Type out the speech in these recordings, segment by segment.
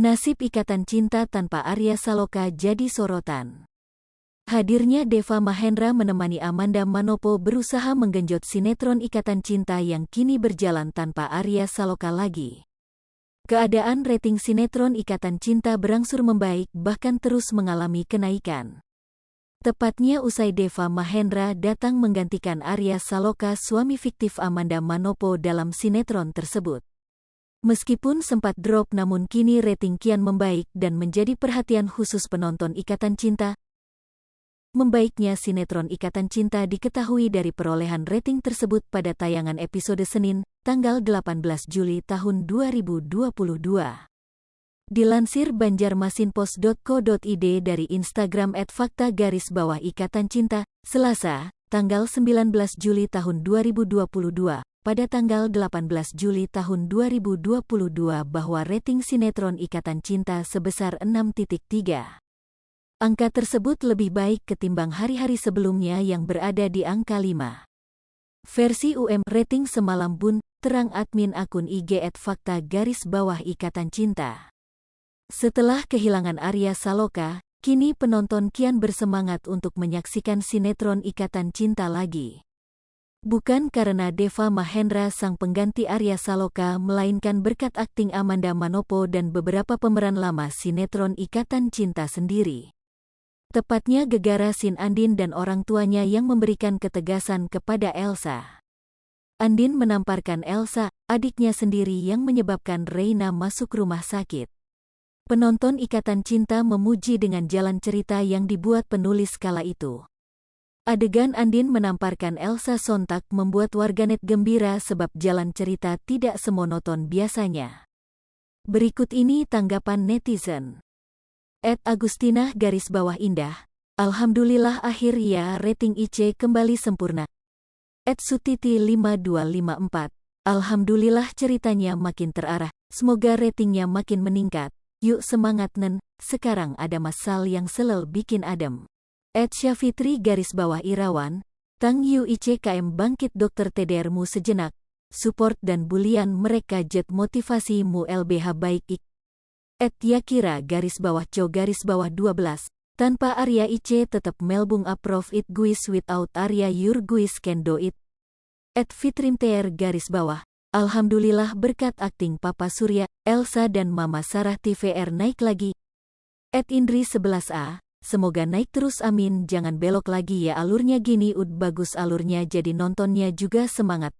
Nasib ikatan cinta tanpa Arya Saloka jadi sorotan. Hadirnya Deva Mahendra menemani Amanda Manopo berusaha menggenjot sinetron Ikatan Cinta yang kini berjalan tanpa Arya Saloka lagi. Keadaan rating sinetron Ikatan Cinta berangsur membaik bahkan terus mengalami kenaikan. Tepatnya usai Deva Mahendra datang menggantikan Arya Saloka, suami fiktif Amanda Manopo dalam sinetron tersebut. Meskipun sempat drop namun kini rating kian membaik dan menjadi perhatian khusus penonton Ikatan Cinta. Membaiknya sinetron Ikatan Cinta diketahui dari perolehan rating tersebut pada tayangan episode Senin, tanggal 18 Juli tahun 2022. Dilansir banjarmasinpost.co.id dari Instagram @fakta_Ikatan Cinta, Selasa, tanggal 19 Juli tahun 2022. Pada tanggal 18 Juli tahun 2022 bahwa rating sinetron Ikatan Cinta sebesar 6.3. Angka tersebut lebih baik ketimbang hari-hari sebelumnya yang berada di angka 5. Versi rating semalam bun, terang admin akun IG @fakta_Ikatan Cinta. Setelah kehilangan Arya Saloka, kini penonton kian bersemangat untuk menyaksikan sinetron Ikatan Cinta lagi. Bukan karena Deva Mahendra sang pengganti Arya Saloka, melainkan berkat akting Amanda Manopo dan beberapa pemeran lama sinetron Ikatan Cinta sendiri. Tepatnya Gegara Sin Andin dan orang tuanya yang memberikan ketegasan kepada Elsa. Andin menamparkan Elsa, adiknya sendiri yang menyebabkan Reina masuk rumah sakit. Penonton Ikatan Cinta memuji dengan jalan cerita yang dibuat penulis kala itu. Adegan Andin menamparkan Elsa sontak membuat warganet gembira sebab jalan cerita tidak semonoton biasanya. Berikut ini tanggapan netizen. @Agustina_Indah. Alhamdulillah akhir ya rating IC kembali sempurna. @Sutiti5254. Alhamdulillah ceritanya makin terarah, semoga ratingnya makin meningkat. Yuk semangat nen, sekarang ada masal yang selel bikin adem. @Syafitri_Irawan. Tang Yu ICKM bangkit Dr. TDR-mu sejenak. Support dan bulian mereka jet motivasimu LBH baik ik. @Yakira_Co_12. Tanpa Arya IC tetap melbung approve it guys without Arya your guys can do it. @Fitrimtr_. Alhamdulillah berkat akting Papa Surya, Elsa dan Mama Sarah TVR naik lagi. @Indri11A. Semoga naik terus amin, jangan belok lagi ya, alurnya gini bagus alurnya jadi nontonnya juga semangat.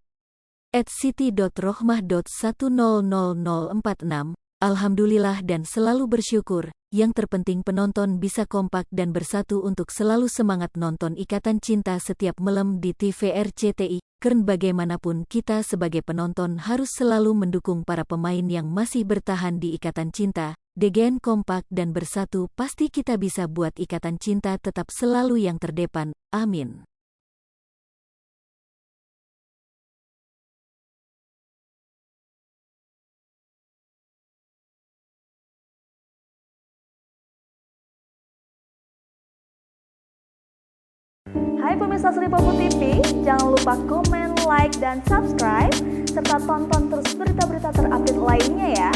@siti.rohmah.1000046. Alhamdulillah dan selalu bersyukur, yang terpenting penonton bisa kompak dan bersatu untuk selalu semangat nonton Ikatan Cinta setiap malam di TVR CTI. Karena bagaimanapun kita sebagai penonton harus selalu mendukung para pemain yang masih bertahan di Ikatan Cinta. Degen kompak dan bersatu pasti kita bisa buat Ikatan Cinta tetap selalu yang terdepan, amin. Hai pemirsa Sri Popo TV, jangan lupa komen, like, dan subscribe, serta tonton terus berita-berita terupdate lainnya ya.